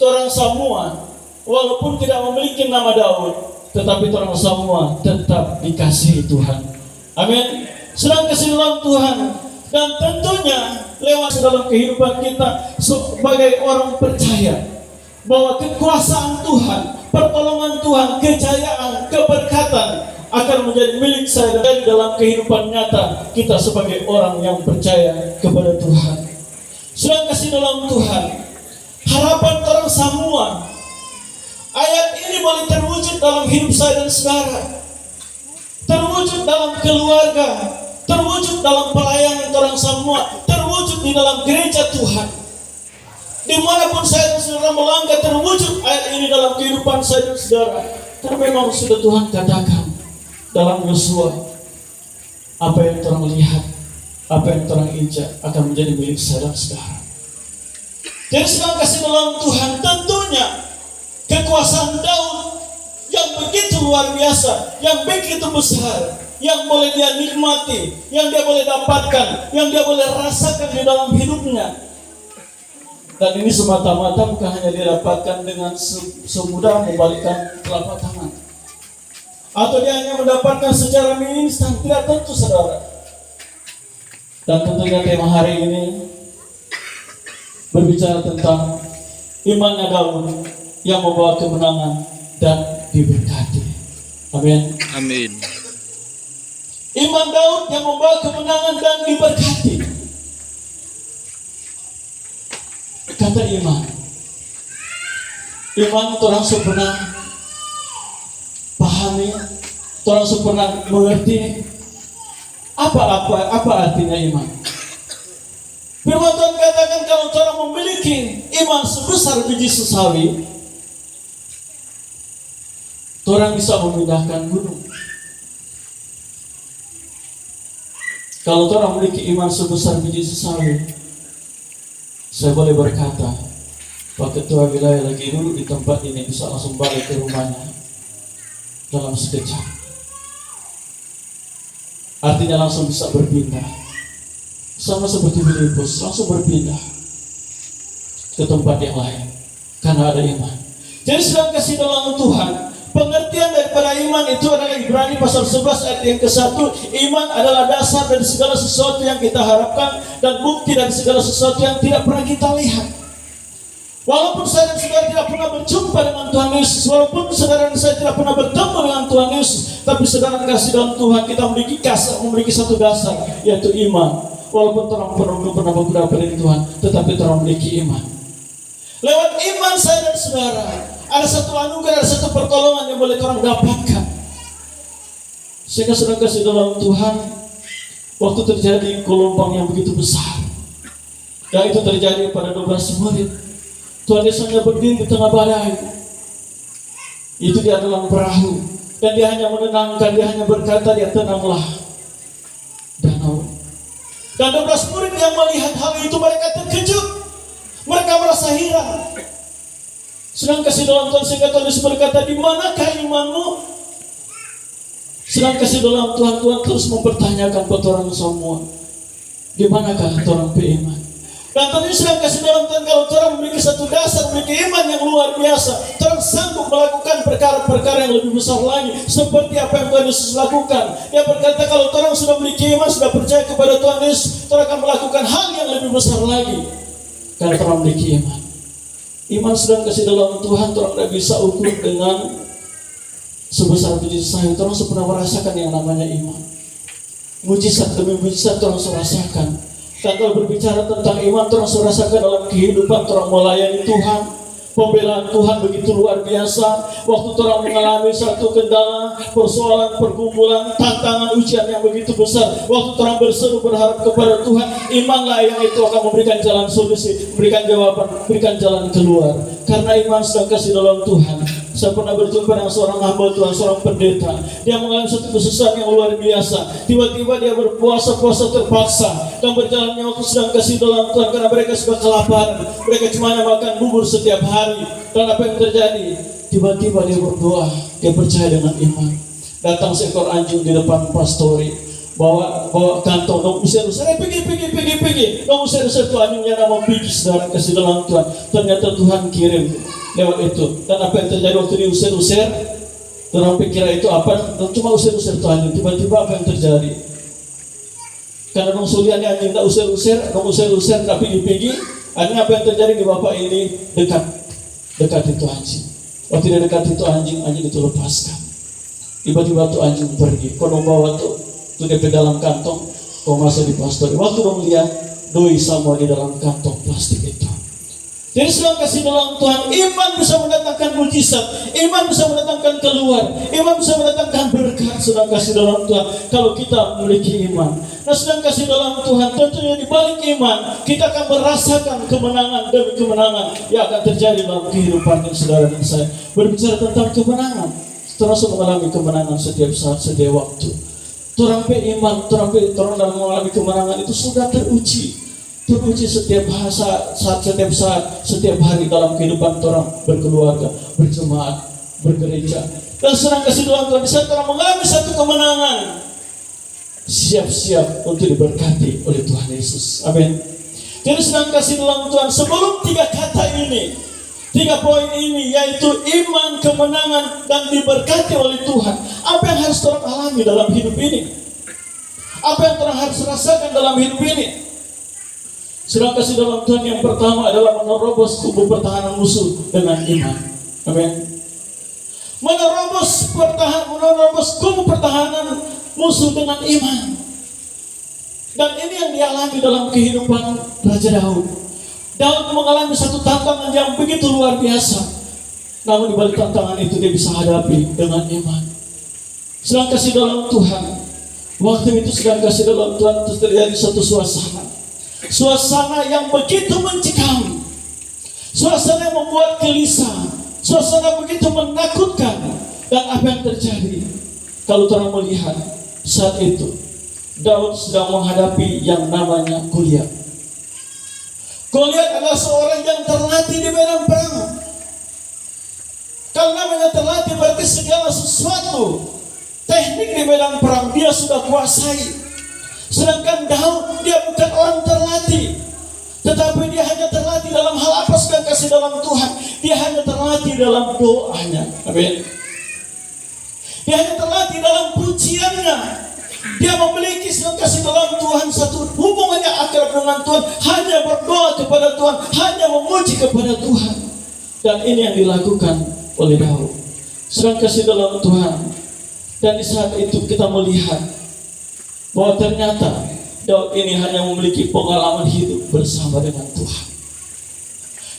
orang semua walaupun tidak memiliki nama Daud, tetapi orang semua tetap dikasihi Tuhan. Amin. Sedang kasih dalam Tuhan, dan tentunya lewat dalam kehidupan kita sebagai orang percaya bahwa kekuasaan Tuhan, pertolongan Tuhan, kejayaan, keberkatan akan menjadi milik saya dan dalam kehidupan nyata kita sebagai orang yang percaya kepada Tuhan. Sedang kasih dalam Tuhan, harapan orang semua, ayat ini boleh terwujud dalam hidup saya dan saudara, terwujud dalam keluarga, terwujud dalam pelayanan orang semua, terwujud di dalam gereja Tuhan. Dimanapun saya dan saudara melangkah, terwujud ayat ini dalam kehidupan saya dan saudara. Karena memang sudah Tuhan katakan dalam Yosua, apa yang orang lihat, apa yang orang injak akan menjadi milik saya dan saudara. Jadi sedang kasih dalam Tuhan, tentunya kekuasaan Daud yang begitu luar biasa, yang begitu besar, yang boleh dia nikmati, yang dia boleh dapatkan, yang dia boleh rasakan di dalam hidupnya. Dan ini semata-mata bukan hanya didapatkan dengan semudah membalikkan telapak tangan, atau dia hanya mendapatkan secara mie instan, tidak tentu saudara. Dan tentunya tema hari ini berbicara tentang imannya Daud yang membawa kemenangan dan diberkati. Amin. Amin. Iman Daud yang membawa kemenangan dan diberkati. Kata iman, orang pernah pahami, orang pernah mengerti apa artinya iman. Firman Tuhan katakan kalau orang memiliki iman sebesar biji sesawi, orang bisa memindahkan gunung. Kalau orang memiliki iman sebesar biji sesawi, saya boleh berkata, Pak Ketua Wilayah lagi dulu di tempat ini bisa langsung balik ke rumahnya dalam sekejap. Artinya langsung bisa berpindah. Sama seperti Filipus, langsung berpindah ke tempat yang lain karena ada iman. Jadi sedang kasih dalam Tuhan, pengertian daripada iman itu adalah Ibrani pasal 11 ayat yang ke-1. Iman adalah dasar dari segala sesuatu yang kita harapkan dan bukti dari segala sesuatu yang tidak pernah kita lihat. Walaupun saya dan saudara tidak pernah berjumpa dengan Tuhan Yesus, walaupun saudara dan saya tidak pernah bertemu dengan Tuhan Yesus, tapi saudara kasih dalam Tuhan kita memiliki satu dasar, yaitu iman. Walaupun orang belum pernah berdoa pada Tuhan, tetapi orang memiliki iman. Lewat iman saya dan saudara, ada satu anugerah, ada satu pertolongan yang boleh orang dapatkan. Sehingga sedang kasih dalam Tuhan, waktu terjadi gelombang yang begitu besar, dan itu terjadi pada 12 murid, Tuhan Yesus hanya berdiri di tengah badai. Itu dia dalam perahu, dan dia hanya menenangkan, dia hanya berkata, dia tenanglah danau. Dan 12 murid yang melihat hal itu, mereka terkejut, mereka merasa heran. Sedang kasih dalam Tuhan, sehingga Tuhan Yesus berkata, di manakah imanmu? Sedang kasih dalam Tuhan, Tuhan terus mempertanyakan kepada orang semua, di manakah orang beriman? Dan Tuhan Yesus sedang kasih dalam Tuhan, kalau orang memiliki satu dasar, memiliki iman yang luar biasa, orang sanggup melakukan perkara-perkara yang lebih besar lagi, seperti apa yang Tuhan Yesus lakukan. Dia berkata, kalau orang sudah memiliki iman, sudah percaya kepada Tuhan Yesus, orang akan melakukan hal yang lebih besar lagi, karena orang memiliki iman. Iman sedang kasih dalam Tuhan, orang tidak bisa ukur dengan sebesar biji sesawi. Orang pernah merasakan yang namanya iman. Mujizat demi mujizat orang rasakan. Dan kalau berbicara tentang iman, orang rasakan dalam kehidupan orang melayani Tuhan. Pembelaan Tuhan begitu luar biasa. Waktu orang mengalami satu kendala, persoalan, pergumulan, tantangan, ujian yang begitu besar, waktu orang berseru berharap kepada Tuhan, imanlah yang itu akan memberikan jalan solusi, memberikan jawaban, memberikan jalan keluar. Karena iman sedang kasih dalam Tuhan. Saya pernah berjumpa dengan seorang hamba Tuhan, seorang pendeta. Dia mengalami satu kesusahan yang luar biasa. Tiba-tiba dia berpuasa-puasa terpaksa, dan berjalannya waktu sedang kasih dalam Tuhan karena mereka sudah kelaparan. Mereka cuma makan bubur setiap hari. Dan apa yang terjadi? Tiba-tiba dia berdoa, dia percaya dengan iman. Datang seekor anjing di depan pastori. bawa kantong, dong usir-usir, pergi, dong usir-usir tuh anjingnya nama pergi saudara kasih dalam Tuhan. Ternyata Tuhan kirim lewat itu. Dan apa yang terjadi waktu diusir-usir, orang pikir itu apa? Cuma usir-usir tuh anjing. Tiba-tiba apa yang terjadi? Karena dong suliannya anjing tak usir-usir, tapi pergi. Akhirnya apa yang terjadi di bapak ini dekat itu anjing. Waktu dia dekat itu anjing itu lepaskan. Tiba-tiba tuh anjing pergi. Kau bawa tuh DP dalam kantong, kau masuk di pastor. Waktu dong lihat doi semua di dalam kantong plastik itu. Jadi sedang kasih dalam Tuhan, iman bisa mendatangkan mujizat, iman bisa mendatangkan keluar, iman bisa mendatangkan berkat. Sedang kasih dalam Tuhan, kalau kita memiliki iman. Nah, sedang kasih dalam Tuhan, tentunya di balik iman kita akan merasakan kemenangan demi kemenangan yang akan terjadi dalam kehidupan saudara dan saya. Berbicara tentang kemenangan, terus mengalami kemenangan setiap saat, setiap waktu. Torang iman, torang dalam mengalami kemenangan itu sudah teruji setiap saat, setiap hari dalam kehidupan orang berkeluarga, berjemaat, bergereja. Dan sedang kasih dalam Tuhan, di saat orang mengalami satu kemenangan, siap-siap untuk diberkati oleh Tuhan Yesus. Amin. Jadi sedang kasih dalam Tuhan, sebelum 3 kata ini, 3 poin ini, yaitu iman, kemenangan, dan diberkati oleh Tuhan. Apa yang harus orang alami dalam hidup ini? Apa yang orang harus rasakan dalam hidup ini? Sedang kasih dalam Tuhan, yang pertama adalah menerobos kubu pertahanan musuh dengan iman. Amin. Menerobos kubu pertahanan musuh dengan iman. Dan ini yang dialami dalam kehidupan Raja Daud. Daud mengalami satu tantangan yang begitu luar biasa. Namun di balik tantangan itu dia bisa hadapi dengan iman. Sedang kasih dalam Tuhan, waktu itu sedang kasih dalam Tuhan terjadi satu suasana yang begitu mencekam, suasana yang membuat gelisah, suasana begitu menakutkan. Dan apa yang terjadi? Kalau orang melihat saat itu, Daud sedang menghadapi yang namanya Goliat. Goliat adalah seorang yang terlatih di medan perang. Kalau namanya terlatih berarti segala sesuatu teknik di medan perang dia sudah kuasai. Sedangkan Daud, dia bukan orang terlatih, tetapi dia hanya terlatih dalam hal apa? Sedang kasih dalam Tuhan, dia hanya terlatih dalam doanya. Amin. Dia hanya terlatih dalam pujiannya. Dia memiliki sedang kasih dalam Tuhan satu hubungan yang akrab dengan Tuhan, hanya berdoa kepada Tuhan, hanya memuji kepada Tuhan. Dan ini yang dilakukan oleh Daud. Sedang kasih dalam Tuhan. Dan di saat itu kita melihat bahwa ternyata Daud ini hanya memiliki pengalaman hidup bersama dengan Tuhan.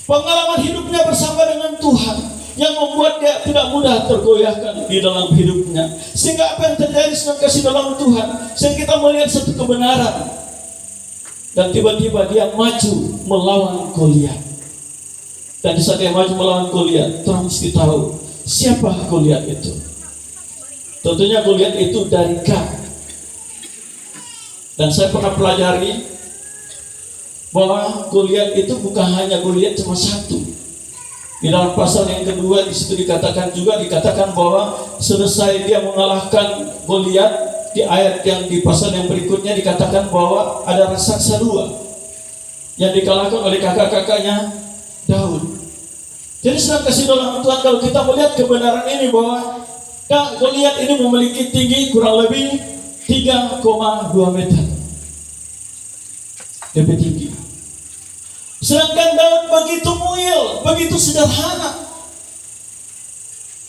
Pengalaman hidupnya bersama dengan Tuhan yang membuat dia tidak mudah tergoyahkan di dalam hidupnya. Sehingga apa yang terjadi sedang kasih dalam Tuhan, sehingga kita melihat satu kebenaran. Dan tiba-tiba dia maju melawan Goliat. Dan di saat dia maju melawan Goliat, kita mesti tahu siapa Goliat itu. Tentunya Goliat itu dari Gat. Dan saya pernah pelajari bahwa Goliat itu bukan hanya Goliat cuma satu. Di dalam pasal yang kedua di situ dikatakan bahwa selesai dia mengalahkan Goliat, di ayat yang di pasal yang berikutnya dikatakan bahwa ada raksasa 2 yang dikalahkan oleh kakak-kakaknya Daud. Jadi sedang kasih dalam Tuhan, kalau kita melihat kebenaran ini bahwa Goliat ini memiliki tinggi kurang lebih 3,2 meter DP tinggi. Sedangkan Daud begitu muyul, begitu sederhana,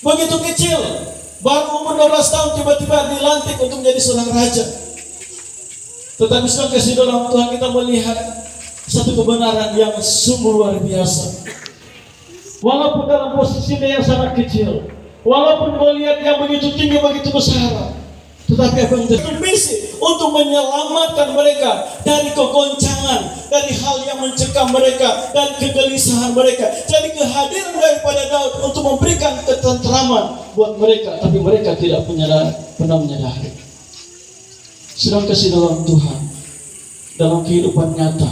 begitu kecil, baru umur 12 tahun tiba-tiba dilantik untuk menjadi seorang raja. Tetapi sedang kasih dalam Tuhan, kita melihat satu kebenaran yang sungguh luar biasa. Walaupun dalam posisinya yang sangat kecil, walaupun Goliat yang begitu tinggi, begitu besar, tetapi apa yang terjadi? Misi untuk menyelamatkan mereka dari kegoncangan, dari hal yang mencekam mereka, dari kegelisahan mereka. Jadi kehadiran daripada Daud untuk memberikan ketentraman buat mereka, tapi mereka tidak pernah menyadari. Sedang kasih dalam Tuhan, dalam kehidupan nyata,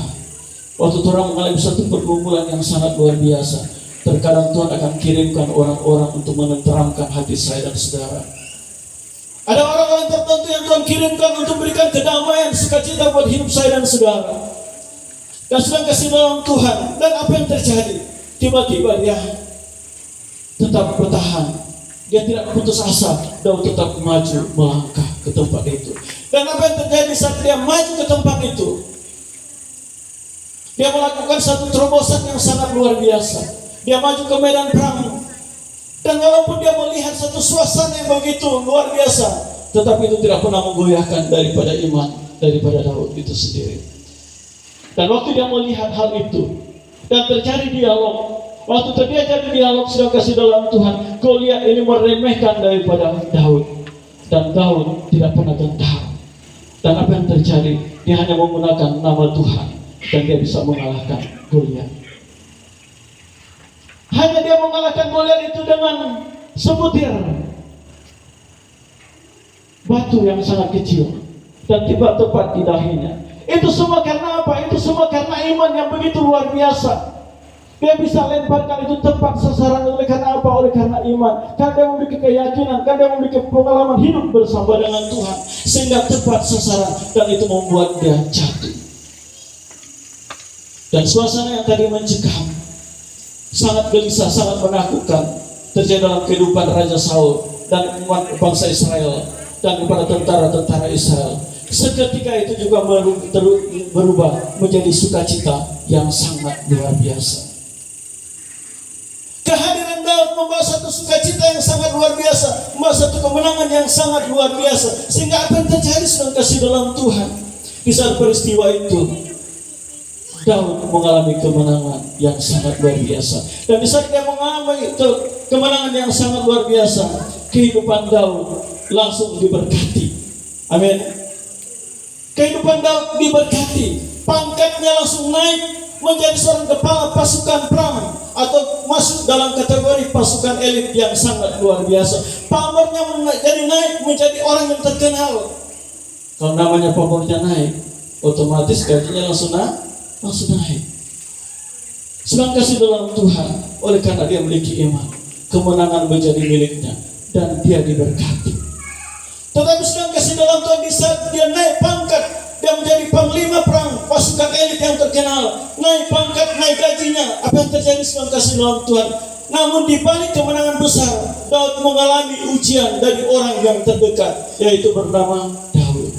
waktu orang mengalami satu pergumulan yang sangat luar biasa, terkadang Tuhan akan kirimkan orang-orang untuk menenteramkan hati saya dan saudara. Ada orang-orang tertentu yang Tuhan kirimkan untuk berikan kedamaian, sukacita buat hidup saya dan saudara. Dan sedang kasih dalam Tuhan. Dan apa yang terjadi? Tiba-tiba dia tetap bertahan. Dia tidak putus asa. Daud tetap maju melangkah ke tempat itu. Dan apa yang terjadi saat dia maju ke tempat itu? Dia melakukan satu terobosan yang sangat luar biasa. Dia maju ke medan perang. Dan walaupun dia melihat satu suasana yang begitu luar biasa, tetapi itu tidak pernah menggoyahkan daripada iman daripada Daud itu sendiri. Dan waktu dia melihat hal itu dan terjadi dialog, waktu terjadi dialog sedang kasih dalam Tuhan, Goliat ini meremehkan daripada Daud, dan Daud tidak pernah gentar. Dan apa yang terjadi? Dia hanya menggunakan nama Tuhan dan dia bisa mengalahkan Goliat. Hanya dia mengalahkan Goliat itu dengan sebutir batu yang sangat kecil dan tiba tepat di dahinya. Itu semua karena apa? Itu semua karena iman yang begitu luar biasa. Dia bisa lemparkan itu tepat sasaran. Oleh karena apa? Oleh karena iman. Karena dia memiliki keyakinan, karena dia memiliki pengalaman hidup bersama dengan Tuhan, sehingga tepat sasaran, dan itu membuat dia jatuh. Dan suasana yang tadi mencekam, sangat gelisah, sangat menakutkan, terjadi dalam kehidupan Raja Saul dan umat bangsa Israel dan kepada tentara-tentara Israel. Seketika itu juga berubah menjadi sukacita yang sangat luar biasa. Kehadiran Daud membawa satu sukacita yang sangat luar biasa, membawa satu kemenangan yang sangat luar biasa. Sehingga apa yang terjadi sedang kasih dalam Tuhan, di saat peristiwa itu Daud mengalami kemenangan yang sangat luar biasa. Dan di saat dia mengalami kemenangan yang sangat luar biasa, kehidupan Daud langsung diberkati. Amin. Kehidupan Daud diberkati, pangkatnya langsung naik menjadi seorang kepala pasukan perang, atau masuk dalam kategori pasukan elit yang sangat luar biasa. Pamornya jadi naik menjadi orang yang terkenal. Kalau namanya pamornya naik, otomatis gajinya langsung naik. Sedang kasih dalam Tuhan, oleh karena dia memiliki iman, kemenangan menjadi miliknya dan dia diberkati. Tetapi sedang kasih dalam Tuhan, di saat dia naik pangkat, dia menjadi panglima perang pasukan elit yang terkenal, naik pangkat, naik gajinya. Apa yang terjadi sedang kasih dalam Tuhan? Namun di balik kemenangan besar, Daud mengalami ujian dari orang yang terdekat, yaitu bernama Daud.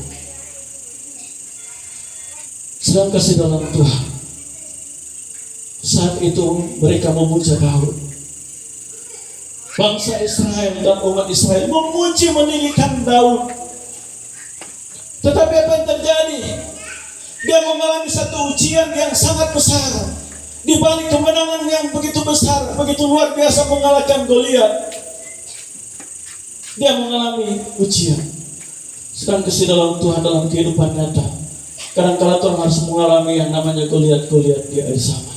Sedang kasih dalam Tuhan, saat itu mereka memuja Daud. Bangsa Israel dan umat Israel memuji meninggikan Daud. Tetapi apa yang terjadi? Dia mengalami satu ujian yang sangat besar. Di balik kemenangan yang begitu besar, begitu luar biasa mengalahkan Goliat, dia mengalami ujian. Sedang kasih dalam Tuhan dalam kehidupan nyata, kadang-kadang orang harus mengalami yang namanya Goliat di hari zaman.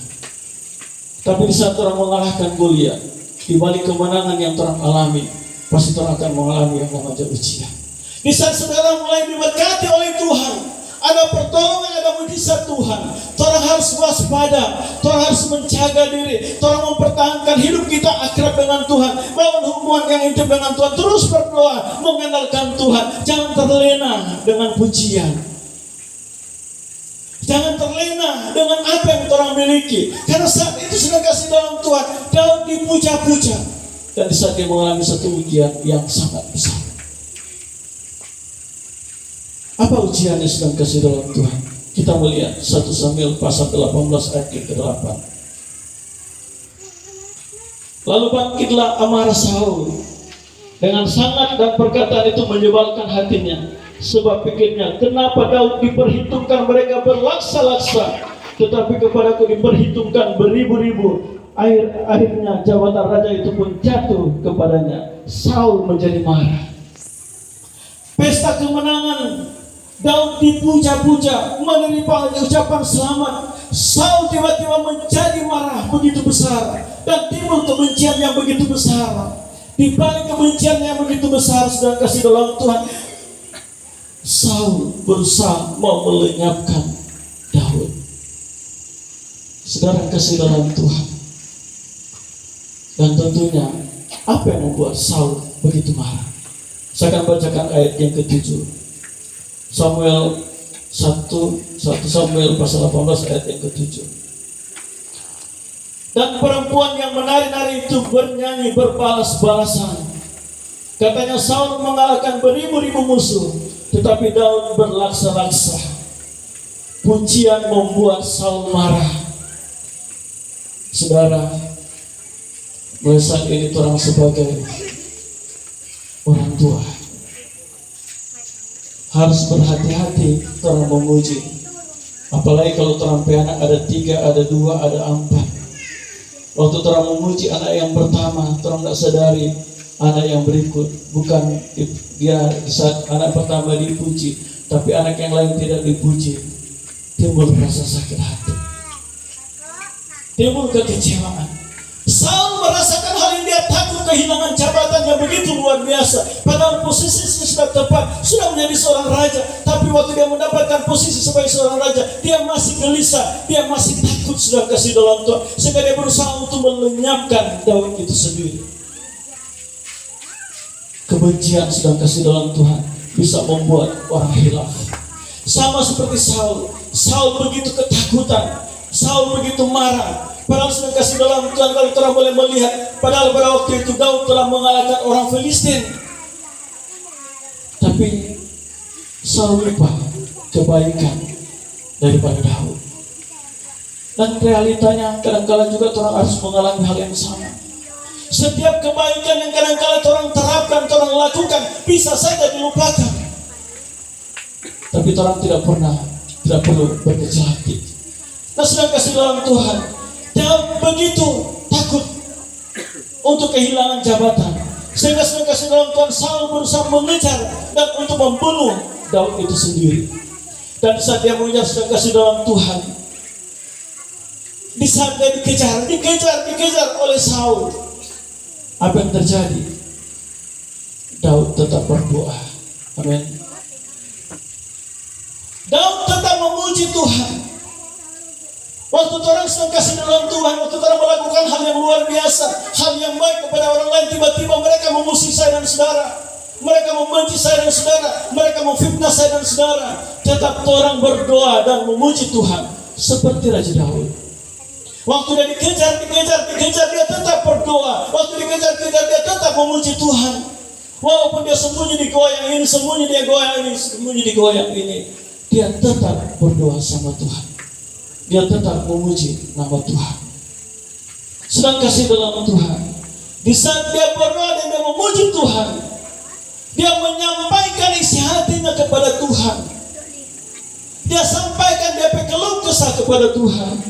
Tapi di saat orang mengalahkan Goliat, di balik kemenangan yang orang alami, pasti orang akan mengalami yang namanya ujian. Di saat saudara mulai diberkati oleh Tuhan, ada pertolongan, ada mujizat Tuhan, orang harus waspada, orang harus menjaga diri, orang mempertahankan hidup kita akrab dengan Tuhan, bangun hubungan yang intim dengan Tuhan, terus berdoa, mengandalkan Tuhan, jangan terlena dengan pujian. Jangan terlena dengan apa yang orang miliki, karena saat itu sudah kasih dalam Tuhan, Daud dipuja-puja. Dan di saat dia mengalami satu ujian yang sangat besar. Apa ujian yang sedang kasih dalam Tuhan? Kita melihat 1 Samuel pasal 18 ayat ke-8. Lalu bangkitlah amarah Saul dengan sangat, dan perkataan itu menyebalkan hatinya. Sebab pikirnya, kenapa Daud diperhitungkan mereka berlaksa-laksa, tetapi kepadaku diperhitungkan beribu-ribu. Akhirnya jabatan raja itu pun jatuh kepadanya. Saul menjadi marah. Pesta kemenangan, Daud dipuja-puja, menerima ucapan selamat. Saul tiba-tiba menjadi marah begitu besar, dan timbul kebencian yang begitu besar. Di balik kebencian yang begitu besar, sudah kasih dalam Tuhan, Saul berusaha mau melenyapkan Daud. Saudara kasih dalam Tuhan, dan tentunya apa yang membuat Saul begitu marah? Saya akan bacakan ayat yang ke-7. Samuel 1 Samuel pasal 18 ayat yang ke-7. Dan perempuan yang menari-nari itu bernyanyi berbalas-balasan. Katanya Saul mengalahkan beribu-ribu musuh, tetapi Daud berlaksa-laksa. Pujian membuat Saul marah. Saudara, mulai saat ini orang sebagai orang tua harus berhati-hati orang memuji. Apalagi kalau orang anak ada 3, ada 2, ada 4. Waktu orang memuji anak yang pertama, orang tidak sadari anak yang berikut bukan dia di saat anak pertama dipuji, tapi anak yang lain tidak dipuji, timbul rasa sakit hati, timbul kekecewaan. Saul merasakan hal yang dia takut kehilangan jabatan yang begitu luar biasa. Padahal posisinya sudah tepat, sudah menjadi seorang raja. Tapi waktu dia mendapatkan posisi sebagai seorang raja, dia masih gelisah, dia masih takut sudah kasih dalam Tuhan. Sehingga dia berusaha untuk melenyapkan Daud itu sendiri. Kebencian sedang kasih dalam Tuhan bisa membuat orang hilaf. Sama seperti Saul. Saul begitu ketakutan, Saul begitu marah. Padahal sedang kasih dalam Tuhan, kalau kita boleh melihat, padahal pada waktu itu Daud telah mengalahkan orang Filistin. Tapi Saul lupa kebaikan daripada Daud. Dan realitanya kadang-kala juga orang harus mengalami hal yang sama. Setiap kebaikan yang kadang-kala orang terapkan, orang lakukan, bisa saja dilupakan. Tapi orang tidak perlu berkecil hati. Nah, sedang kasih dalam Tuhan, Daud begitu takut untuk kehilangan jabatan, sehingga sedang kasih dalam Tuhan, Saul berusaha mengejar dan untuk membunuh Daud itu sendiri. Dan saat dia mengejar sedang kasih dalam Tuhan, di saat dia dikejar oleh Saul, apa yang terjadi? Daud tetap berdoa. Amin. Daud tetap memuji Tuhan. Waktu orang sedang kasih dalam Tuhan, waktu orang melakukan hal yang luar biasa, hal yang baik kepada orang lain, tiba-tiba mereka memusuhi saya dan saudara, mereka membenci saya dan saudara, mereka memfitnah saya dan saudara. Tetap orang berdoa dan memuji Tuhan seperti Raja Daud. Waktu dia dikejar, dia tetap berdoa. Waktu dikejar, dia tetap memuji Tuhan. Walaupun dia sembunyi di goa yang ini, sembunyi di goa yang ini, sembunyi di goa yang ini, dia tetap berdoa sama Tuhan. Dia tetap memuji nama Tuhan. Sedang kasih dalam Tuhan. Di saat dia berdoa dan dia memuji Tuhan, dia menyampaikan isi hatinya kepada Tuhan. Dia sampaikan dia keluh kesah kepada Tuhan,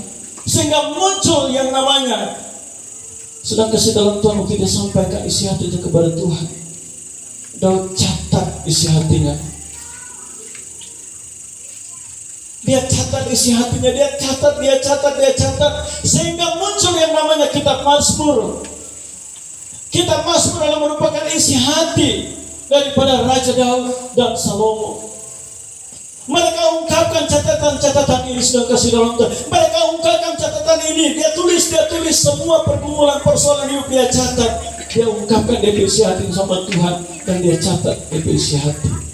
sehingga muncul yang namanya. Sedang kasih dalam Tuhan, waktu dia sampaikan isi hatinya kepada Tuhan, Daud catat isi hatinya. Dia catat isi hatinya, dia catat, sehingga muncul yang namanya kitab Mazmur. Kitab Mazmur adalah merupakan isi hati daripada Raja Daud dan Salomo. Mereka ungkapkan catatan-catatan ini sedang kasih dalam Tuhan. Mereka ungkapkan catatan ini, dia tulis semua pergumulan persoalan hidup, dia catat. Dia ungkapkan, dia isi hati sama Tuhan, dan dia catat, dia isi hati.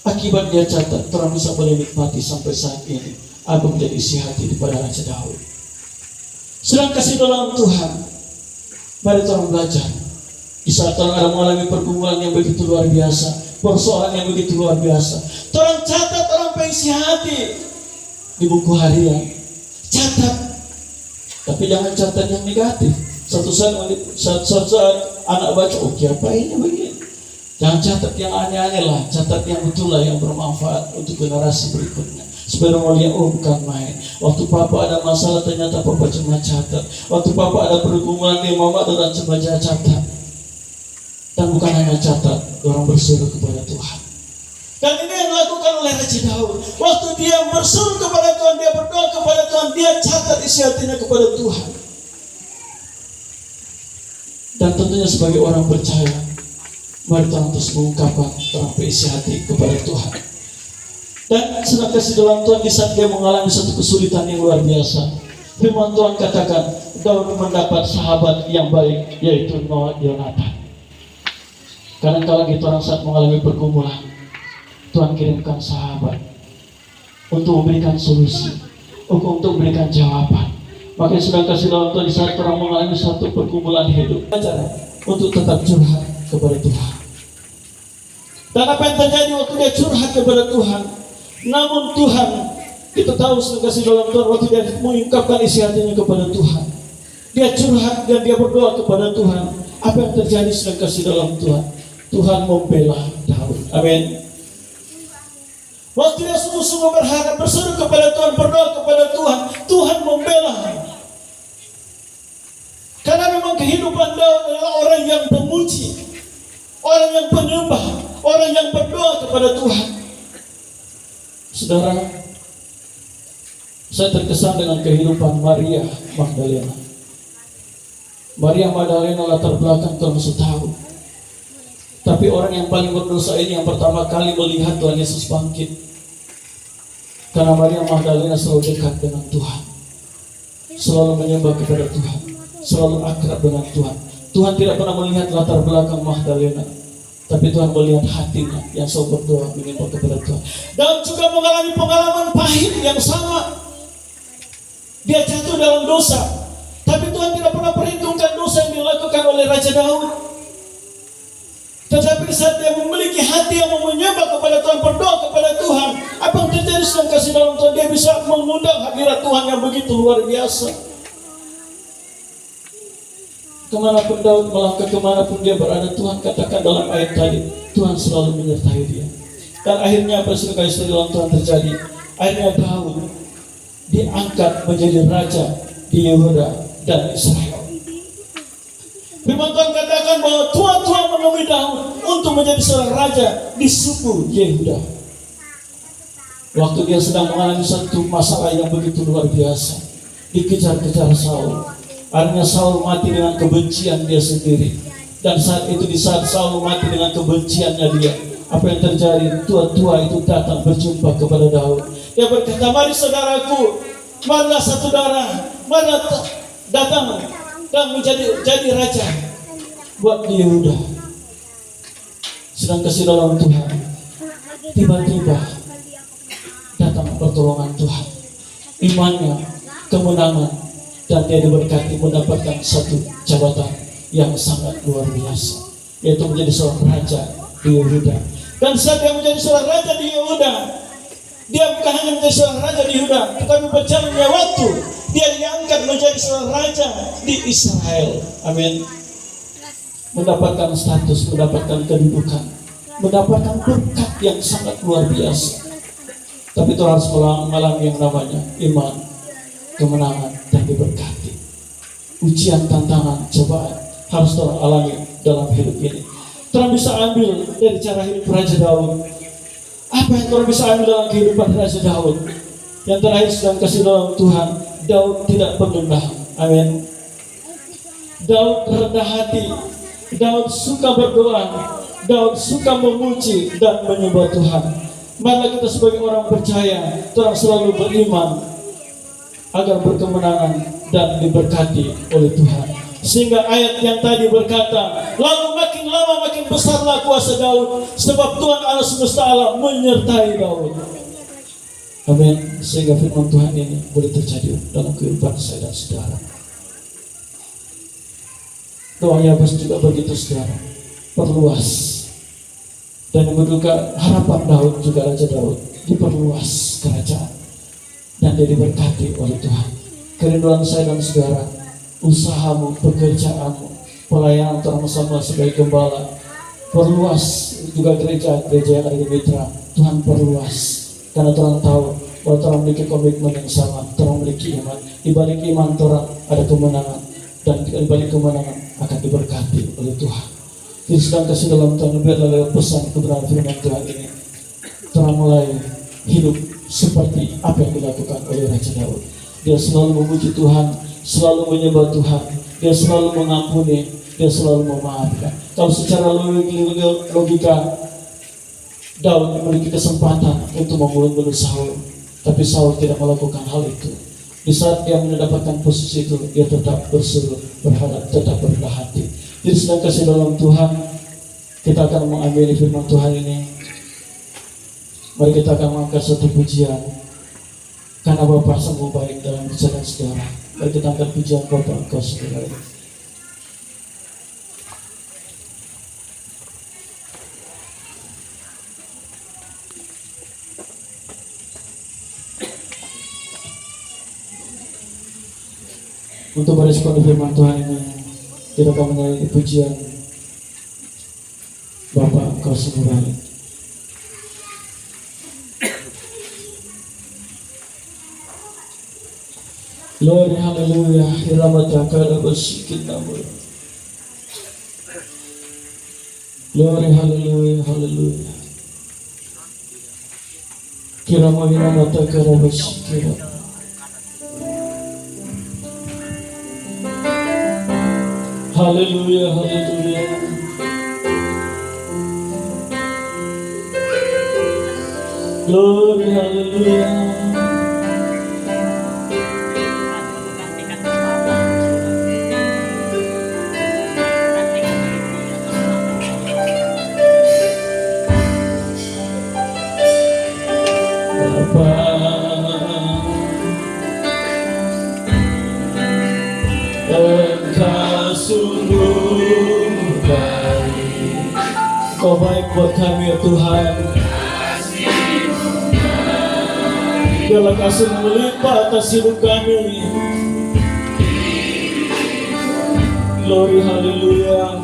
Akibat dia catat, orang bisa boleh nikmati sampai saat ini apa menjadi isi hati daripada Raja Daud. Sedang kasih dalam Tuhan, mari orang belajar. Di saat orang ada mengalami pergumulan yang begitu luar biasa, persoalan yang begitu luar biasa, orang catat, orang isi hati di buku harian. Catat, tapi jangan catat yang negatif. Satu saat anak baca, oke, apa ini begini. Jangan catat yang aneh-aneh lah, catat yang betul lah, yang bermanfaat untuk generasi berikutnya. Supaya orang lihat, oh bukan main. Waktu papa ada masalah, ternyata papa cuma catat. Waktu papa ada pergumulan di mama, dan cuma catat. Dan bukan hanya catat, orang berseru kepada Tuhan. Dan ini yang dilakukan oleh Raja Daud. Waktu dia berseru kepada Tuhan, dia berdoa kepada Tuhan, dia catat isi hatinya kepada Tuhan. Dan tentunya sebagai orang percaya, mari Tuhan terus mengungkapkan terang isi hati kepada Tuhan. Dan sedang kasih dalam Tuhan, di saat dia mengalami satu kesulitan yang luar biasa, firman Tuhan katakan, Daud mendapat sahabat yang baik, yaitu Yonatan. Kadang-kadang kita orang saat mengalami pergumulan, Tuhan kirimkan sahabat untuk memberikan solusi, untuk memberikan jawaban. Makanya sudah kasih dalam Tuhan, di saat orang mengalami satu pergumulan hidup, belajar untuk tetap curhat kepada Tuhan. Dan apa yang terjadi waktu dia curhat kepada Tuhan, namun Tuhan, kita tahu sudah kasih dalam Tuhan, waktu dia mengungkapkan isi hatinya kepada Tuhan, dia curhat dan dia berdoa kepada Tuhan. Apa yang terjadi sudah kasih dalam Tuhan? Tuhan membela Daud. Amin. Waktu dia sungguh-sungguh berharap, berseru kepada Tuhan, berdoa kepada Tuhan, Tuhan membela. Karena memang kehidupan Daud adalah orang yang pemuji, orang yang penyembah, orang yang berdoa kepada Tuhan. Saudara, saya terkesan dengan kehidupan Maria Magdalena. Maria Magdalena latar belakang Tuhan Yesus tahu. Tapi orang yang paling berdosa ini yang pertama kali melihat Tuhan Yesus bangkit. Karena Maria Magdalena selalu dekat dengan Tuhan, selalu menyembah kepada Tuhan, selalu akrab dengan Tuhan. Tuhan tidak pernah melihat latar belakang Magdalena, tapi Tuhan melihat hatinya yang selalu berdoa menyembah kepada Tuhan. Dan juga mengalami pengalaman pahit yang sama. Dia jatuh dalam dosa, tapi Tuhan tidak pernah perhitungkan dosa yang dilakukan oleh Raja Daud. Tetapi saat dia memiliki hati yang mau menyembah kepada Tuhan, berdoa kepada Tuhan, apa yang terjadi sedang kasih dalam Tuhan? Dia bisa mengundang hadirat Tuhan yang begitu luar biasa. Kemanapun Daud melangkah, kemanapun dia berada, Tuhan katakan dalam ayat tadi, Tuhan selalu menyertai dia. Dan akhirnya apa yang kasih dalam Tuhan terjadi? Akhirnya Daud diangkat menjadi raja di Yehuda dan Israel. Firman Tuhan katakan bahwa Tuhan menemui Daud untuk menjadi seorang raja di suku Yehuda. Waktu dia sedang mengalami satu masalah yang begitu luar biasa, dikejar-kejar Saul. Akhirnya Saul mati dengan kebencian dia sendiri. Dan saat itu, di saat Saul mati dengan kebenciannya dia, apa yang terjadi? Tua-tua itu datang berjumpa kepada Daud. Dia berkata, mari saudaraku, marilah satu darah, marilah datang dan jadi raja buat di Yehuda. Sedang kasih dalam Tuhan, tiba-tiba datang pertolongan Tuhan, imannya, kemenangan, dan dia diberkati mendapatkan satu jabatan yang sangat luar biasa, yaitu menjadi seorang raja di Yehuda. Dan saat dia menjadi seorang raja di Yehuda, dia bukan hanya menjadi seorang raja di Yehuda, tetapi berjalannya waktu dia diangkat menjadi seorang raja di Israel. Amin. Mendapatkan status, mendapatkan kedudukan, mendapatkan berkat yang sangat luar biasa. Tapi itu harus mengalami yang namanya iman, kemenangan, dan diberkati. Ujian, tantangan, cobaan harus Tuhan alami dalam hidup ini. Tuhan bisa ambil dari cara hidup Raja Daud. Apa yang Tuhan bisa ambil dalam kehidupan Raja Daud? Yang terakhir sedang kasih dalam Tuhan, Daud tidak pernah. Amin. Daud rendah hati, Daud suka berdoa, Daud suka memuji dan menyembah Tuhan. Marilah kita sebagai orang percaya, Tuhan selalu beriman agar berkemenangan dan diberkati oleh Tuhan. Sehingga ayat yang tadi berkata, lalu makin lama makin besarlah kuasa Daud, sebab Tuhan Allah semesta alam menyertai Daud. Amin. Sehingga firman Tuhan ini boleh terjadi dalam kehidupan saya dan saudara. Doanya juga begitu, saudara. Perluas. Dan menduga harapan Daud juga Raja Daud, diperluas kerajaan dan dia diberkati oleh Tuhan. Kerinduan saya dan saudara, usahamu, pekerjaanmu, pelayanan bersama sebagai gembala, perluas juga gereja-gereja yang ada di mitra. Tuhan perluas, karena Tuhan tahu bahwa Tuhan memiliki komitmen yang sama. Tuhan memiliki iman. Di balik iman Tuhan ada kemenangan, dan di balik kemenangan akan diberkati oleh Tuhan. Jadi sedang kasih dalam Tuhan, biarlah lewat pesan kebenaran firman Tuhan ini, Tuhan mulai hidup seperti apa yang dilakukan oleh Raja Daud. Dia selalu memuji Tuhan, selalu menyembah Tuhan, dia selalu mengampuni, dia selalu memaafkan. Kalau secara logika, Daud memiliki kesempatan untuk membunuh Saul, tapi Saul tidak melakukan hal itu. Di saat dia mendapatkan posisi itu, dia tetap berseru, berharap, tetap berendah hati. Jadi sedang kasih dalam Tuhan, kita akan mengambil firman Tuhan ini. Mari kita akan mengangkat satu pujian, karena Bapa sungguh baik dalam kehidupan saudara. Mari kita angkat pujian Bapa, Engkau sungguh baik. Untuk merespon firman Tuhan ini, kita akan menyanyi pujian Bapa, Engkau sungguh baik. Glory, haleluya, ilamataka bersikin namun. Glory, haleluya, haleluya. Kira mau ilamataka bersikin. Haleluya, haleluya. Glory, haleluya. Engkau sungguh baik, Kau baik buat kami ya Tuhan. Biarlah kasih melimpah atas hidup kami. Glory, haleluya.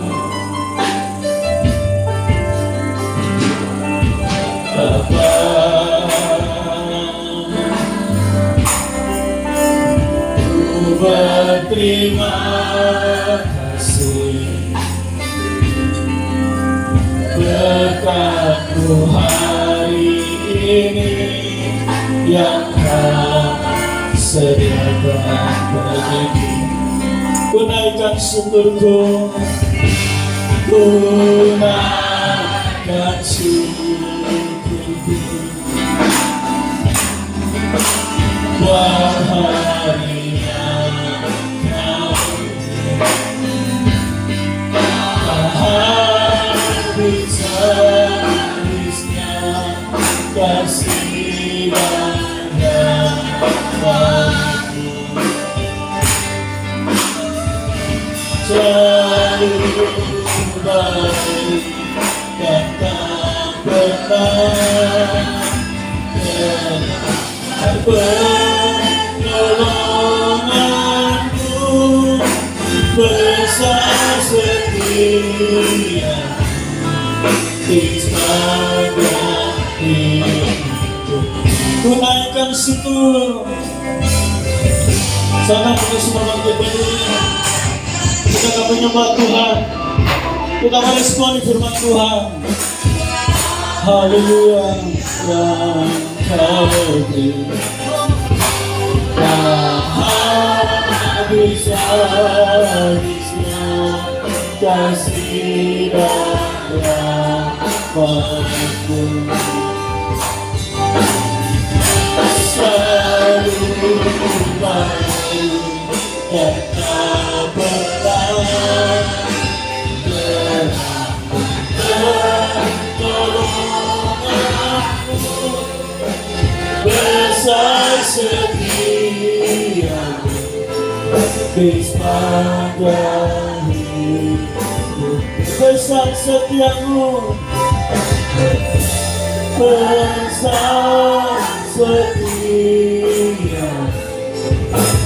Bapa, berterima kasih berkat-Mu hari ini yang Kau sediakan bagiku. Ku naikkan syukurku, ku naikkan syukurku buat hari habis-habisnya kasih dan rahmat-Mu. Selalu baik dan tak pernah pertolongan-Mu besar setia di sepanjang hidupku. Ku naikkan syukur. Sana kita semua bangkit berdiri. Kita akan menyembah Tuhan. Kita meresponi firman Tuhan. Haleluya. Yang Kau beri habis-habisnya kasih dan rahmat-Mu. Selalu baik dan tak pernah pertolongan-Mu besar setia-Mu di sepanjang hidupku. Besar setia-Mu, besar setia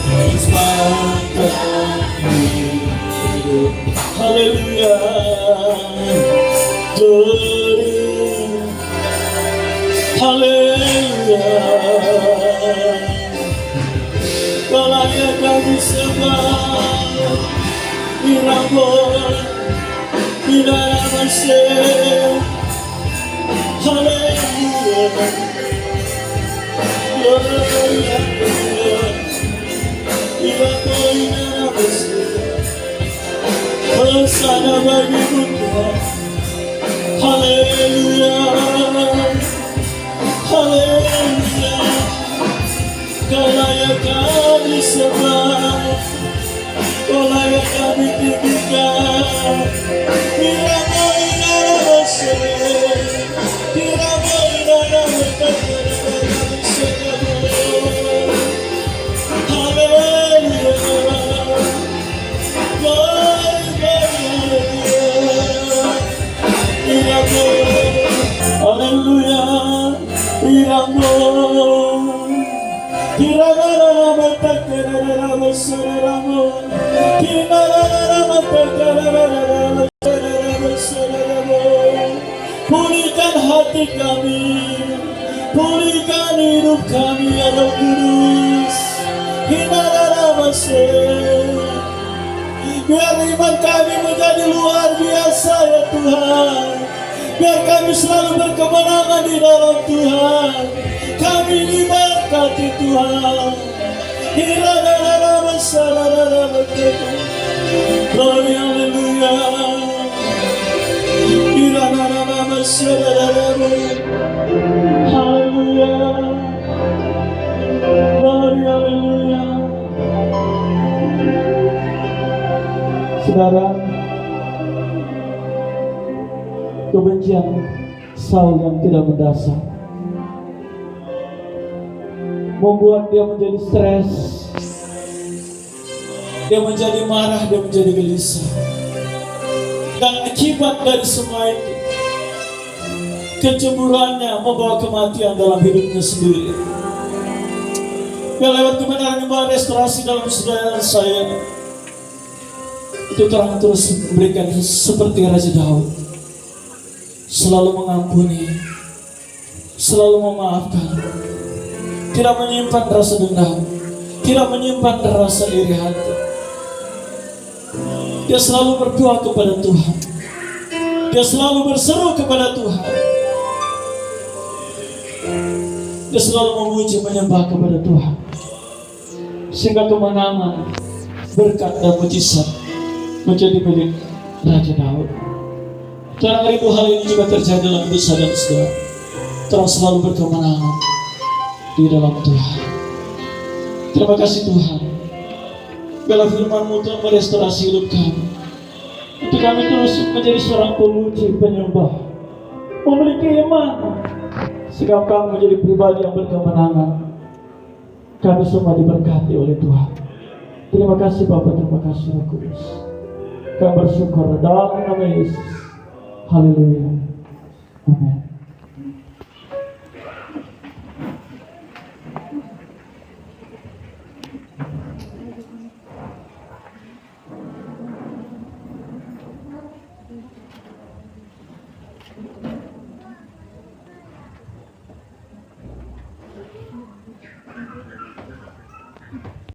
di sepanjang hidup. Haleluya, glory, haleluya. Kau layak kami sembah, dirambut, tidak masih. Haleluya, haleluya, tidak tidak masih. Bersama bagimu Tuhan. Haleluya, haleluya. Kau layak kami sembah, Kau layak kami tinggikan. Tidak mau inara bersih, tidak mau inara berkata. Pulihkan hati kami, pulihkan hidup kami ya Roh Kudus. Biar iman kami menjadi luar biasa ya Tuhan. Biar kami selalu berkemenangan di dalam Tuhan. Kami diberkati Tuhan. Glory haleluya. Haleluya. Glory haleluya. Saudara, kebencian Saul yang tidak mendasar membuat dia menjadi stres, dia menjadi marah, dia menjadi gelisah. Dan akibat dari semua itu, kecemburuannya membawa kematian dalam hidupnya sendiri. Yang lewat kebenaran restorasi dalam saudara saya, itu terang terus memberikan seperti Raja Daud, selalu mengampuni, selalu memaafkan, tidak menyimpan rasa dendam, tidak menyimpan rasa iri hati. Dia selalu berdoa kepada Tuhan, dia selalu berseru kepada Tuhan, dia selalu memuji menyembah kepada Tuhan, sehingga kemenangan, berkat dan mujizat menjadi milik Raja Daud. Terang itu hal ini juga terjadi dalam hidup saya dan saudara. Terang selalu berkemenangan di dalam Tuhan. Terima kasih Tuhan. Bila firman-Mu telah merestorasi hidup kami, untuk kami terus menjadi seorang pemuji, penyembah, memiliki iman, sehingga kami menjadi pribadi yang berkemenangan. Kami semua diberkati oleh Tuhan. Terima kasih Bapa, terima kasih Roh Kudus. Kami bersyukur dalam nama Yesus. Haleluya. Amin.